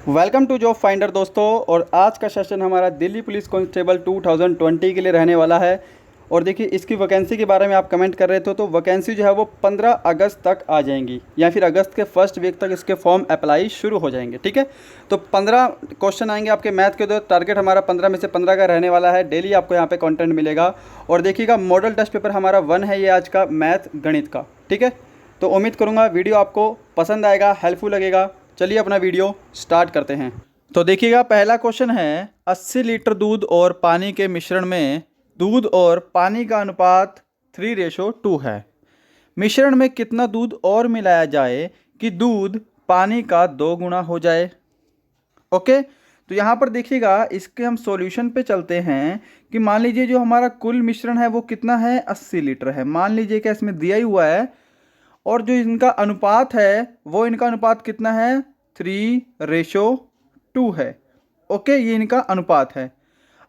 Welcome to job finder दोस्तों। और आज का सेशन हमारा दिल्ली पुलिस कांस्टेबल 2020 के लिए रहने वाला है। और देखिए, इसकी वैकेंसी के बारे में आप कमेंट कर रहे थे, तो वैकेंसी जो है वो 15 अगस्त तक आ जाएंगी या फिर अगस्त के फर्स्ट वीक तक इसके फॉर्म अप्लाई शुरू हो जाएंगे। ठीक है, तो 15 क्वेश्चन आएंगे आपके मैथ के। तो टारगेट हमारा 15 में से 15 का रहने वाला है। डेली आपको यहाँ पे कंटेंट मिलेगा। और देखिएगा, मॉडल टेस्ट पेपर हमारा 1 है ये आज का मैथ गणित का। ठीक है, तो उम्मीद करूँगा वीडियो आपको पसंद आएगा, हेल्पफुल लगेगा। चलिए अपना वीडियो स्टार्ट करते हैं। तो देखिएगा, पहला क्वेश्चन है 80 लीटर दूध और पानी के मिश्रण में दूध और पानी का अनुपात 3:2 है। मिश्रण में कितना दूध और मिलाया जाए कि दूध पानी का 2 गुना हो जाए। ओके, तो यहाँ पर देखिएगा, इसके हम सॉल्यूशन पे चलते हैं कि मान लीजिए जो हमारा कुल मिश्रण है वो कितना है, 80 लीटर है। मान लीजिए कि इसमें दिया ही हुआ है, और जो इनका अनुपात है वो इनका अनुपात कितना है, 3:2 है। ओके, ये इनका अनुपात है।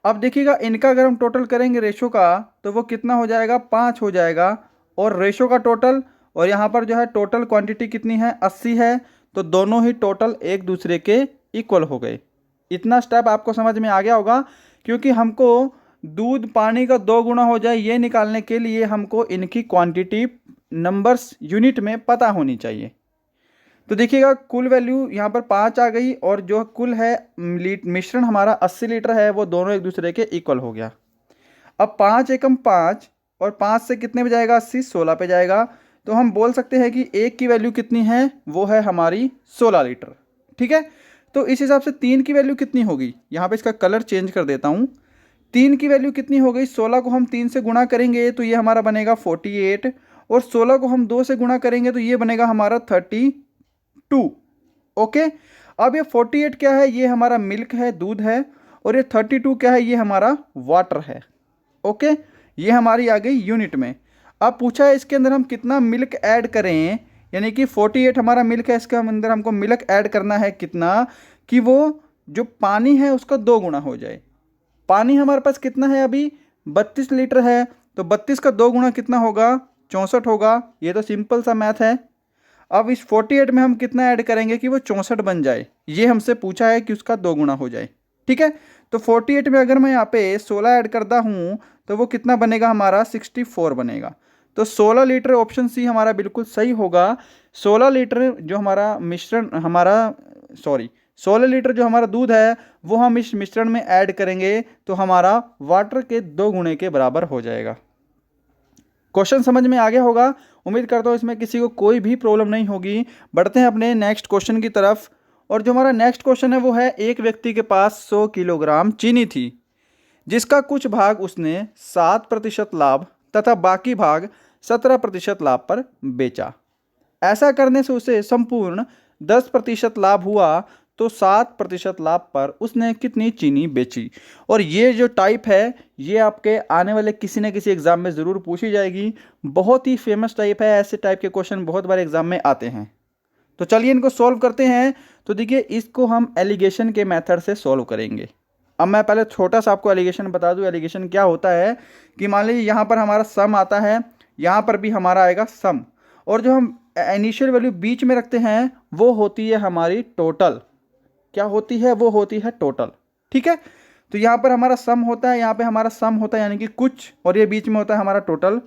अब देखिएगा, इनका अगर हम टोटल करेंगे रेशो का, तो वो कितना हो जाएगा, 5 हो जाएगा। और रेशो का टोटल, और यहाँ पर जो है टोटल क्वांटिटी कितनी है, 80 है। तो दोनों ही टोटल एक दूसरे के इक्वल हो गए। इतना स्टेप आपको समझ में आ गया होगा, क्योंकि हमको दूध पानी का 2 गुना हो जाए ये निकालने के लिए हमको इनकी क्वांटिटी नंबर्स यूनिट में पता होनी चाहिए। तो देखिएगा, कुल वैल्यू यहाँ पर 5 आ गई, और जो कुल है मिश्रण हमारा 80 लीटर है, वो दोनों एक दूसरे के इक्वल हो गया। अब 5 एकम 5, और 5 से कितने पे जाएगा, 80, 16 पे जाएगा। तो हम बोल सकते हैं कि एक की वैल्यू कितनी है, वो है हमारी 16 लीटर। ठीक है, तो इस हिसाब से 3 की वैल्यू कितनी होगी, यहाँ पे इसका कलर चेंज कर देता हूँ। 3 की वैल्यू कितनी हो गई, 16 को हम 3 से गुणा करेंगे तो ये हमारा बनेगा 48, और 16 को हम 2 से गुणा करेंगे तो ये बनेगा हमारा 32। ओके, अब ये 48 क्या है, ये हमारा मिल्क है, दूध है। और ये 32 क्या है, ये हमारा वाटर है। ओके, ये हमारी आ गई यूनिट में। अब पूछा है इसके अंदर हम कितना मिल्क ऐड करें, यानी कि 48 हमारा मिल्क है, इसके अंदर हमको मिल्क ऐड करना है कितना, कि वो जो पानी है उसका 2 गुना हो जाए। पानी हमारे पास कितना है अभी, 32 लीटर है। तो 32 का 2 गुना कितना होगा, 64 होगा। ये तो सिंपल सा मैथ है। अब इस 48 में हम कितना ऐड करेंगे कि वो 64 बन जाए, ये हमसे पूछा है कि उसका 2 गुना हो जाए। ठीक है, तो 48 में अगर मैं यहाँ पे 16 ऐड करता हूँ तो वो कितना बनेगा, हमारा 64 बनेगा। तो 16 लीटर ऑप्शन सी हमारा बिल्कुल सही होगा। 16 लीटर जो हमारा मिश्रण सॉरी 16 लीटर जो हमारा दूध है वो हम इस मिश्रण में ऐड करेंगे तो हमारा वाटर के 2 गुने के बराबर हो जाएगा। क्वेश्चन समझ में आ गया होगा। उम्मीद करता हूँ इसमें किसी को कोई भी प्रॉब्लम नहीं होगी। बढ़ते हैं अपने नेक्स्ट क्वेश्चन की तरफ। और जो हमारा नेक्स्ट क्वेश्चन है वो है, एक व्यक्ति के पास 100 किलोग्राम चीनी थी, जिसका कुछ भाग उसने 7% लाभ तथा बाकी भाग 17% लाभ पर बेचा। ऐसा करने से उसे संपूर्ण 10% लाभ हुआ, तो 7% लाभ पर उसने कितनी चीनी बेची। और ये जो टाइप है ये आपके आने वाले किसी न किसी एग्जाम में ज़रूर पूछी जाएगी। बहुत ही फेमस टाइप है, ऐसे टाइप के क्वेश्चन बहुत बार एग्जाम में आते हैं। तो चलिए इनको सॉल्व करते हैं। तो देखिए, इसको हम एलिगेशन के मेथड से सॉल्व करेंगे। अब मैं पहले छोटा सा आपको एलिगेशन बता दूं। एलिगेशन क्या होता है कि मान लीजिए यहाँ पर हमारा सम आता है, यहाँ पर भी हमारा आएगा सम, और जो हम इनिशियल वैल्यू बीच में रखते हैं वो होती है हमारी टोटल। क्या होती है, वो होती है टोटल। ठीक है, तो यहाँ पर हमारा सम होता है, यहाँ पे हमारा सम होता है यानी कि कुछ, और ये बीच में होता है हमारा टोटल।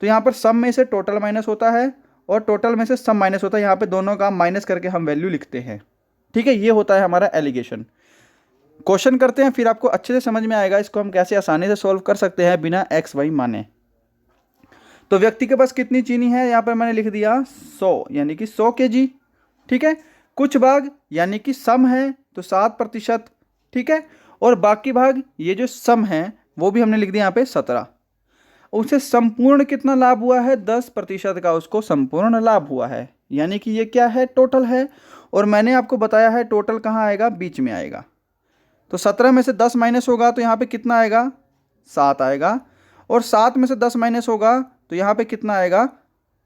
तो यहाँ पर सम में से टोटल माइनस होता है और टोटल में से सम माइनस होता है। यहाँ पे दोनों का माइनस करके हम वैल्यू लिखते हैं। ठीक है, ये होता है हमारा एलिगेशन। क्वेश्चन करते हैं, फिर आपको अच्छे से समझ में आएगा इसको हम कैसे आसानी से सॉल्व कर सकते हैं बिना एक्स वाई माने। तो व्यक्ति के पास कितनी चीनी है, यहाँ पर मैंने लिख दिया 100, यानी कि 100 kg। ठीक है, कुछ भाग यानी कि सम है तो 7%। ठीक है, और बाकी भाग ये जो सम है वो भी हमने लिख दिया यहाँ पे 17। उसे संपूर्ण कितना लाभ हुआ है, 10% का उसको संपूर्ण लाभ हुआ है, यानी कि ये क्या है, टोटल है। और मैंने आपको बताया है टोटल कहाँ आएगा, बीच में आएगा। तो 17 में से 10 माइनस होगा तो यहाँ पे कितना आएगा, 7 आएगा। और 7 में से 10 माइनस होगा तो यहाँ पे कितना आएगा,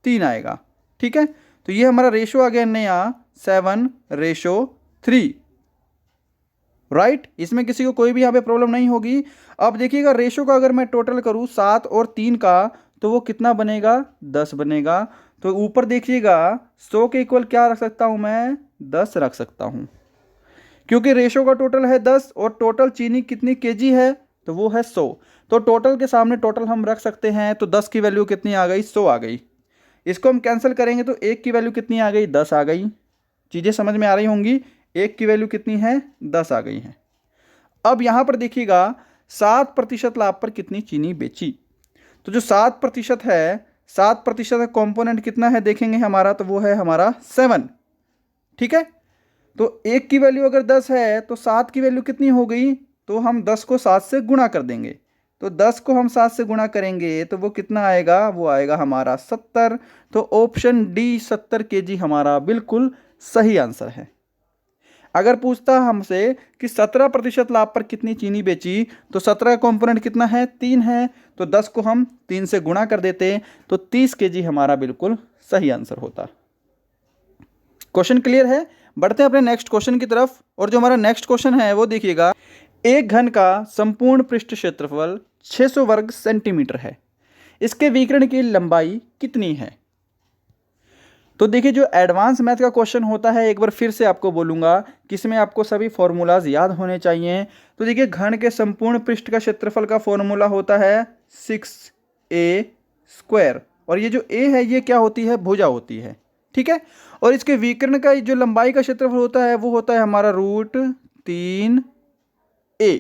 3 आएगा। ठीक है, तो ये हमारा रेशो आ गया नया 7:3। राइट, इसमें किसी को कोई भी यहाँ पे प्रॉब्लम नहीं होगी। अब देखिएगा, रेशो का अगर मैं टोटल करूँ 7 और 3 का, तो वो कितना बनेगा, 10 बनेगा। तो ऊपर देखिएगा 100 के इक्वल क्या रख सकता हूँ मैं, 10 रख सकता हूँ। क्योंकि रेशो का टोटल है 10 और टोटल चीनी कितनी केजी है, तो वो है 100। तो टोटल के सामने टोटल हम रख सकते हैं, तो 10 की वैल्यू कितनी आ गई, 100 आ गई। इसको हम कैंसिल करेंगे तो 1 की वैल्यू कितनी आ गई, 10 आ गई। चीज़ें समझ में आ रही होंगी। 1 की वैल्यू कितनी है, 10 आ गई है। अब यहाँ पर देखिएगा 7% लाभ पर कितनी चीनी बेची। तो जो 7% है, 7% का कॉम्पोनेंट कितना है देखेंगे हमारा, तो वो है हमारा 7। ठीक है, तो 1 की वैल्यू अगर 10 है तो 7 की वैल्यू कितनी हो गई, तो हम 10 को 7 से गुणा कर देंगे। तो 10 को हम 7 से गुणा करेंगे तो वो कितना आएगा, वो आएगा हमारा 70। तो ऑप्शन डी 70 केजी हमारा बिल्कुल सही आंसर है। अगर पूछता हमसे कि 17% लाभ पर कितनी चीनी बेची, तो 17 का कॉम्पोनेंट कितना है, 3 है। तो 10 को हम 3 से गुणा कर देते तो 30 केजी हमारा बिल्कुल सही आंसर होता। क्वेश्चन क्लियर है। बढ़ते हैं अपने नेक्स्ट क्वेश्चन की तरफ। और जो हमारा नेक्स्ट क्वेश्चन है वो देखिएगा, एक घन का संपूर्ण पृष्ठ क्षेत्रफल 600 वर्ग सेंटीमीटर है, इसके विकर्ण की लंबाई कितनी है। तो देखिए, जो एडवांस मैथ का क्वेश्चन होता है, एक बार फिर से आपको बोलूंगा कि इसमें आपको सभी फॉर्मूलाज याद होने चाहिए। तो देखिए, घन के संपूर्ण पृष्ठ का क्षेत्रफल का फॉर्मूला होता है 6a²। और ये जो a है ये क्या होती है, भुजा होती है। ठीक है, और इसके विकर्ण का जो लंबाई का क्षेत्रफल होता है वो होता है हमारा √3a।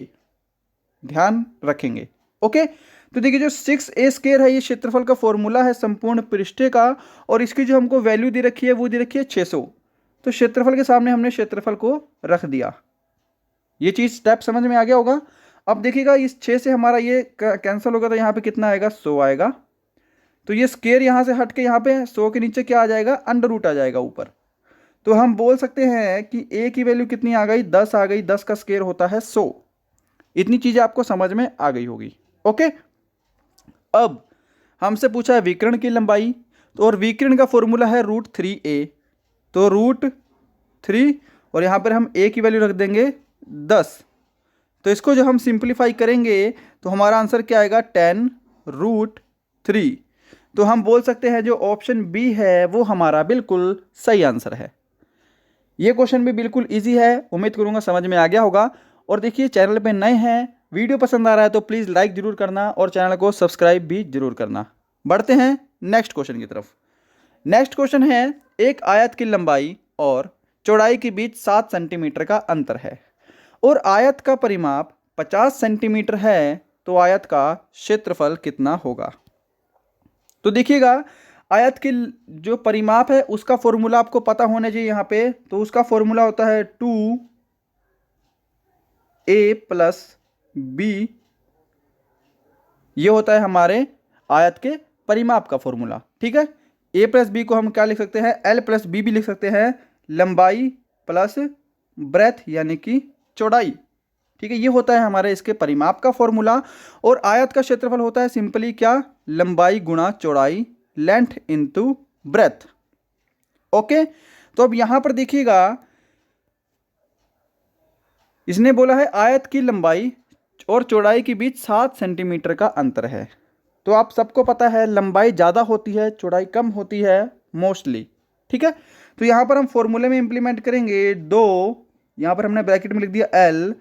ध्यान रखेंगे। ओके, तो देखिए, जो 6a² है ये क्षेत्रफल का फॉर्मूला है संपूर्ण पृष्ठ का, और इसकी जो हमको वैल्यू दे रखी है वो दे रखी है 600। तो क्षेत्रफल के सामने हमने क्षेत्रफल को रख दिया। ये चीज स्टेप समझ में आ गया होगा। अब देखिएगा, इस 6 से हमारा ये कैंसिल होगा तो यहाँ पे कितना आएगा, 100 आएगा। तो ये स्केयर यहाँ से हट के यहाँ पे 100 के नीचे क्या आ जाएगा, अंडर रूट आ जाएगा ऊपर। तो हम बोल सकते हैं कि a की वैल्यू कितनी आ गई, 10 आ गई। 10 का स्केयर होता है 100। इतनी चीजें आपको समझ में आ गई होगी। ओके, अब हमसे पूछा है विकर्ण की लंबाई, तो और विकर्ण का फॉर्मूला है √3a। तो √3 और यहाँ पर हम a की वैल्यू रख देंगे 10। तो इसको जो हम सिंप्लीफाई करेंगे तो हमारा आंसर क्या आएगा, 10√3। तो हम बोल सकते हैं जो ऑप्शन बी है वो हमारा बिल्कुल सही आंसर है। ये क्वेश्चन भी बिल्कुल इजी है, उम्मीद करूंगा समझ में आ गया होगा। और देखिए, चैनल पे नए हैं, वीडियो पसंद आ रहा है तो प्लीज़ लाइक जरूर करना और चैनल को सब्सक्राइब भी जरूर करना। बढ़ते हैं नेक्स्ट क्वेश्चन की तरफ। नेक्स्ट क्वेश्चन है, एक आयत की लंबाई और चौड़ाई के बीच 7 सेंटीमीटर का अंतर है और आयत का परिमाप 50 सेंटीमीटर है, तो आयत का क्षेत्रफल कितना होगा। तो देखिएगा, आयत की जो परिमाप है उसका फॉर्मूला आपको पता होना चाहिए यहाँ पे। तो उसका फॉर्मूला होता है 2a + b। ये होता है हमारे आयत के परिमाप का फॉर्मूला। ठीक है, a + b को हम क्या लिख सकते हैं, l + b भी लिख सकते हैं, लंबाई प्लस ब्रेथ यानी कि चौड़ाई। ठीक है, ये होता है हमारे इसके परिमाप का फॉर्मूला। और आयत का क्षेत्रफल होता है सिंपली क्या, लंबाई गुणा चौड़ाई, लेंथ इनटू ब्रेथ। ओके, तो अब यहां पर देखिएगा, इसने बोला है आयत की लंबाई और चौड़ाई के बीच 7 सेंटीमीटर का अंतर है। तो आप सबको पता है लंबाई ज़्यादा होती है, चौड़ाई कम होती है मोस्टली। ठीक है, तो यहाँ पर हम फॉर्मूले में इंप्लीमेंट करेंगे 2, यहाँ पर हमने ब्रैकेट में लिख दिया l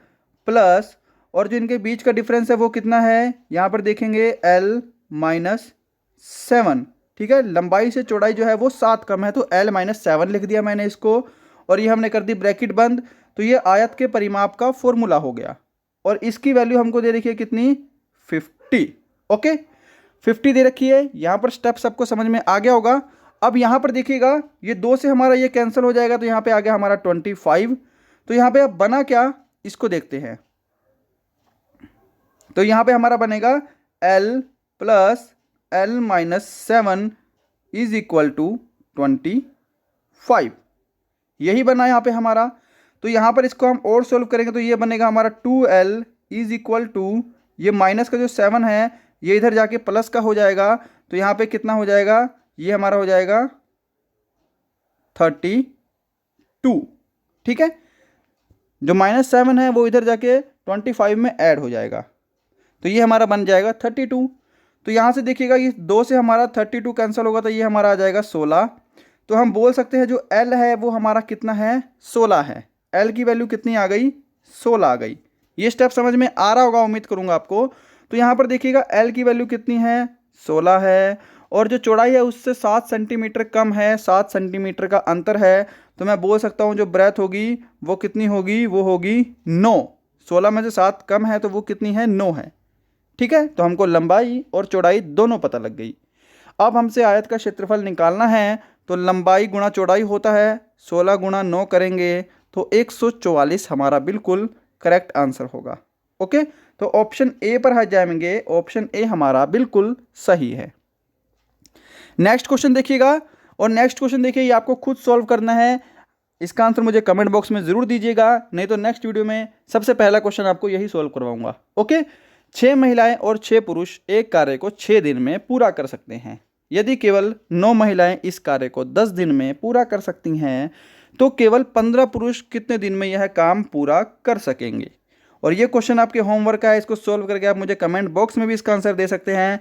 प्लस, और जो इनके बीच का डिफरेंस है वो कितना है, यहाँ पर देखेंगे l - 7। ठीक है, लंबाई से चौड़ाई जो है वो 7 कम है, तो l - 7 लिख दिया मैंने इसको, और ये हमने कर दी ब्रैकेट बंद। तो ये आयत के परिमाप का फॉर्मूला हो गया, और इसकी वैल्यू हमको दे रखी है कितनी, 50। ओके, 50 दे रखी है। यहाँ पर स्टेप सबको समझ में आ गया होगा। अब यहाँ पर देखिएगा, ये 2 से हमारा ये कैंसिल हो जाएगा, तो यहाँ पे आ गया हमारा 25। तो यहाँ पे अब बना क्या, इसको देखते हैं। तो यहाँ पे हमारा बनेगा l + l - 7 = 25। यही बना यहाँ पे हमारा। तो यहाँ पर इसको हम और सोल्व करेंगे तो ये बनेगा हमारा 2l = ये माइनस का जो 7 है ये इधर जाके प्लस का हो जाएगा। तो यहाँ पे कितना हो जाएगा, ये हमारा हो जाएगा 32। ठीक है, जो -7 है वो इधर जाके 25 में ऐड हो जाएगा, तो ये हमारा बन जाएगा 32। तो यहाँ से देखिएगा, ये 2 से हमारा 32 कैंसिल होगा, तो ये हमारा आ जाएगा 16। तो हम बोल सकते हैं जो l है वो हमारा कितना है, 16 है। एल की वैल्यू कितनी आ गई, 16 आ गई। ये स्टेप समझ में आ रहा होगा, उम्मीद करूंगा आपको। तो यहाँ पर देखिएगा एल की वैल्यू कितनी है, 16 है, और जो चौड़ाई है उससे 7 सेंटीमीटर कम है, 7 सेंटीमीटर का अंतर है। तो मैं बोल सकता हूँ जो ब्रेथ होगी वो कितनी होगी, वो होगी 9। 16 में से 7 कम है तो वो कितनी है, 9 है। ठीक है, तो हमको लंबाई और चौड़ाई दोनों पता लग गई। अब हमसे आयत का क्षेत्रफल निकालना है, तो लंबाई गुणा चौड़ाई होता है, 16 गुणा 9 करेंगे तो 144 हमारा बिल्कुल करेक्ट आंसर होगा। ओके, तो ऑप्शन ए पर आ जाएंगे, ऑप्शन ए हमारा बिल्कुल सही है। नेक्स्ट क्वेश्चन देखिएगा, और नेक्स्ट क्वेश्चन देखिए ये आपको खुद सॉल्व करना है। इसका आंसर मुझे कमेंट बॉक्स में जरूर दीजिएगा, नहीं तो नेक्स्ट वीडियो में सबसे पहला क्वेश्चन आपको यही सॉल्व करवाऊंगा। ओके, 6 महिलाएं और 6 पुरुष एक कार्य को 6 दिन में पूरा कर सकते हैं। यदि केवल 9 महिलाएं इस कार्य को 10 दिन में पूरा कर सकती हैं, तो केवल 15 पुरुष कितने दिन में यह काम पूरा कर सकेंगे। और ये क्वेश्चन आपके होमवर्क का है, इसको सॉल्व करके आप मुझे कमेंट बॉक्स में भी इसका आंसर दे सकते हैं,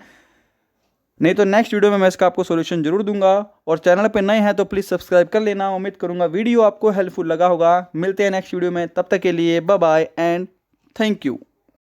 नहीं तो नेक्स्ट वीडियो में मैं इसका आपको सॉल्यूशन जरूर दूंगा। और चैनल पे नए हैं तो प्लीज़ सब्सक्राइब कर लेना। उम्मीद करूंगा वीडियो आपको हेल्पफुल लगा होगा। मिलते हैं नेक्स्ट वीडियो में, तब तक के लिए bye bye and thank you.